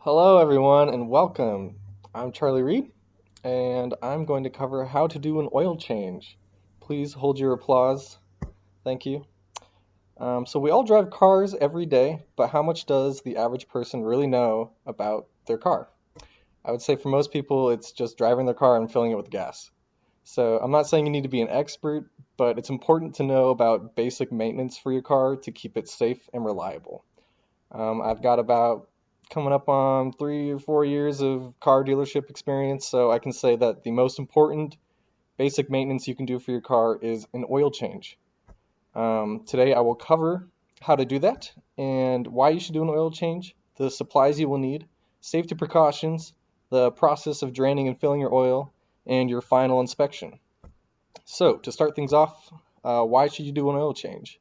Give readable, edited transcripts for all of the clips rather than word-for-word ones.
Hello, everyone, and welcome. I'm Charlie Reed, and I'm going to cover how to do an oil change. Please hold your applause. Thank you. So, we all drive cars every day, but how much does the average person really know about their car? I would say for most people, it's just driving their car and filling it with gas. So, I'm not saying you need to be an expert, but it's important to know about basic maintenance for your car to keep it safe and reliable. I've got about coming up on 3 or 4 years of car dealership experience, so I can say that the most important basic maintenance you can do for your car is an oil change. Today I will cover how to do that and why you should do an oil change, the supplies you will need, safety precautions, the process of draining and filling your oil, and your final inspection. So, to start things off, why should you do an oil change?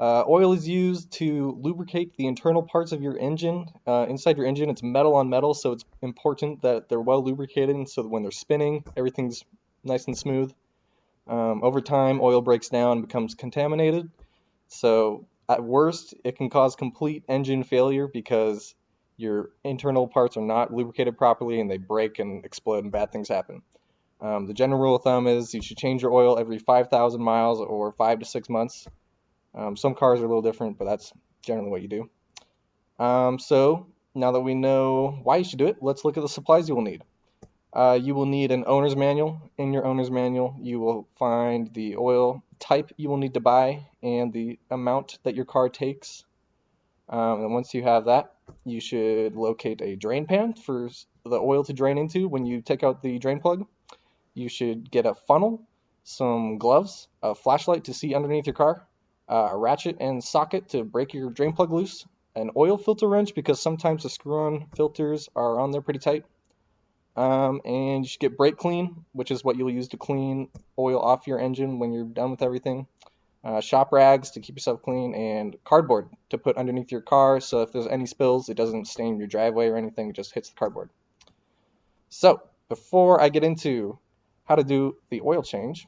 Oil is used to lubricate the internal parts of your engine. Inside your engine, it's metal on metal, so it's important that they're well lubricated and so that when they're spinning, everything's nice and smooth. Over time, oil breaks down and becomes contaminated. So, at worst, it can cause complete engine failure because your internal parts are not lubricated properly and they break and explode and bad things happen. The general rule of thumb is you should change your oil every 5,000 miles or 5 to 6 months. Some cars are a little different, but that's generally what you do. So now that we know why you should do it, let's look at the supplies you will need. You will need an owner's manual. In your owner's manual, you will find the oil type you will need to buy and the amount that your car takes. And once you have that, you should locate a drain pan for the oil to drain into when you take out the drain plug. You should get a funnel, some gloves, a flashlight to see underneath your car, a ratchet and socket to break your drain plug loose, an oil filter wrench because sometimes the screw-on filters are on there pretty tight, and you should get brake clean, which is what you'll use to clean oil off your engine when you're done with everything, shop rags to keep yourself clean, and cardboard to put underneath your car so if there's any spills, it doesn't stain your driveway or anything, it just hits the cardboard. So, before I get into how to do the oil change,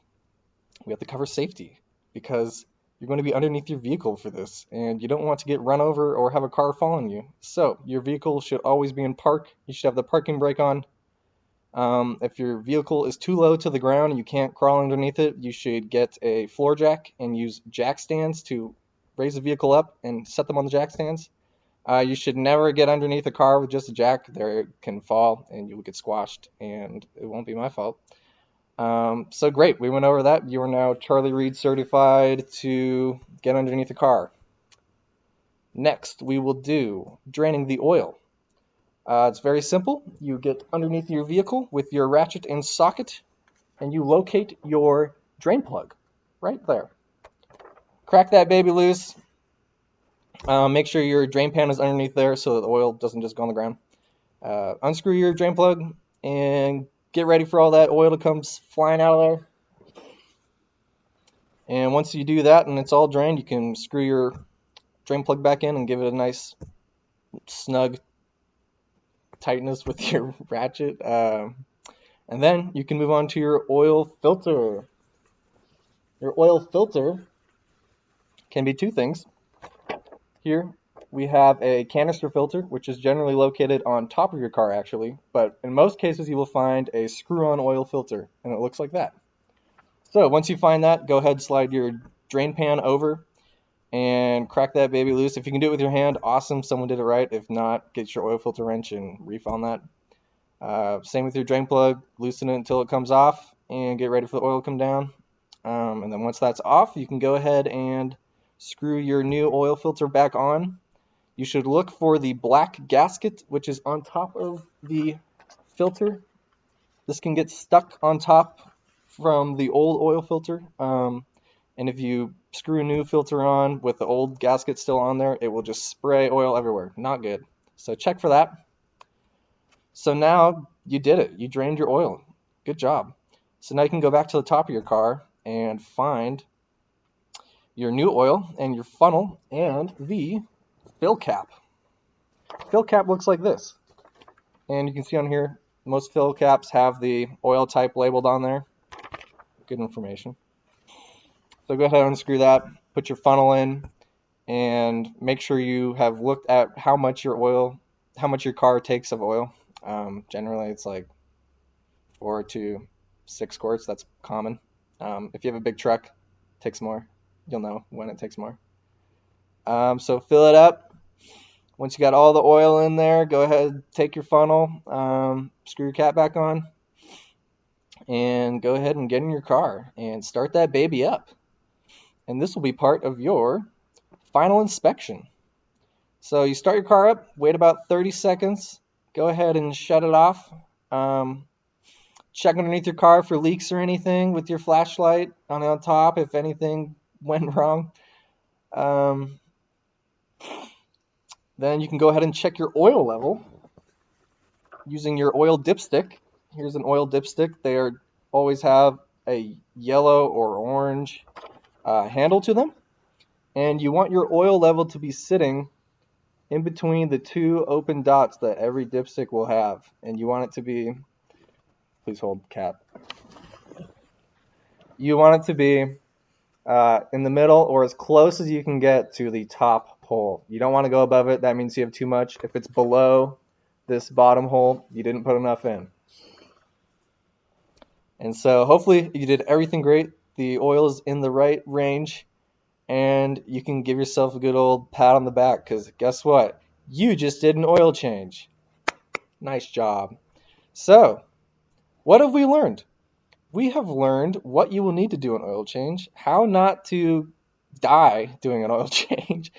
we have to cover safety because you're going to be underneath your vehicle for this and you don't want to get run over or have a car fall on you. So your vehicle should always be in park. You should have the parking brake on. If your vehicle is too low to the ground and you can't crawl underneath it, you should get a floor jack and use jack stands to raise the vehicle up and set them on the jack stands. You should never get underneath a car with just a jack. There it can fall and you will get squashed and it won't be my fault. So great, we went over that. You are now Charlie Reed certified to get underneath the car. Next, we will do draining the oil. It's very simple. You get underneath your vehicle with your ratchet and socket, and you locate your drain plug right there. Crack that baby loose. Make sure your drain pan is underneath there so that the oil doesn't just go on the ground. Unscrew your drain plug and get ready for all that oil to come flying out of there. And once you do that and it's all drained, you can screw your drain plug back in and give it a nice snug tightness with your ratchet. And then you can move on to your oil filter. Your oil filter can be two things. Here we have a canister filter, which is generally located on top of your car actually, but in most cases you will find a screw-on oil filter, and it looks like that. So once you find that, go ahead, slide your drain pan over and crack that baby loose. If you can do it with your hand, awesome, someone did it right. If not, get your oil filter wrench and refound that. Same with your drain plug, loosen it until it comes off and get ready for the oil to come down. And then once that's off, you can go ahead and screw your new oil filter back on. You should look for the black gasket, which is on top of the filter. This can get stuck on top from the old oil filter. And if you screw a new filter on with the old gasket still on there, it will just spray oil everywhere. Not good. So check for that. So now you did it. You drained your oil. Good job. So now you can go back to the top of your car and find your new oil and your funnel and the fill cap. Fill cap looks like this. And you can see on here, most fill caps have the oil type labeled on there. Good information. So go ahead and unscrew that, put your funnel in, and make sure you have looked at how much your oil how much your car takes of oil. Generally, it's like 4 to 6 quarts. That's common. If you have a big truck, it takes more. You'll know when it takes more. So fill it up. Once you got all the oil in there, go ahead, take your funnel, screw your cap back on, and go ahead and get in your car and start that baby up. And this will be part of your final inspection. So you start your car up, wait about 30 seconds, go ahead and shut it off. Check underneath your car for leaks or anything with your flashlight on top if anything went wrong. Then you can go ahead and check your oil level using your oil dipstick. Here's an oil dipstick. They always have a yellow or orange handle to them. And you want your oil level to be sitting in between the two open dots that every dipstick will have. And you want it to be, please hold cap. You want it to be in the middle or as close as you can get to the top hole. You don't want to go above it. That means you have too much. If it's below this bottom hole, you didn't put enough in. And so hopefully you did everything great. The oil is in the right range, and you can give yourself a good old pat on the back because guess what? You just did an oil change. Nice job. So, what have we learned? We have learned what you will need to do an oil change, how not to die doing an oil change,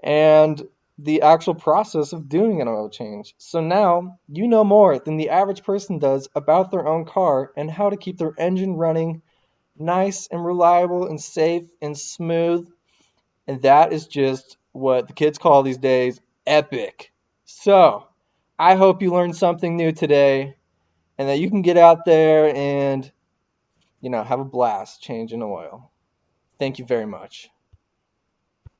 and the actual process of doing an oil change. So now you know more than the average person does about their own car and how to keep their engine running nice and reliable and safe and smooth. And that is just what the kids call these days epic. So I hope you learned something new today and that you can get out there and have a blast changing oil. Thank you very much.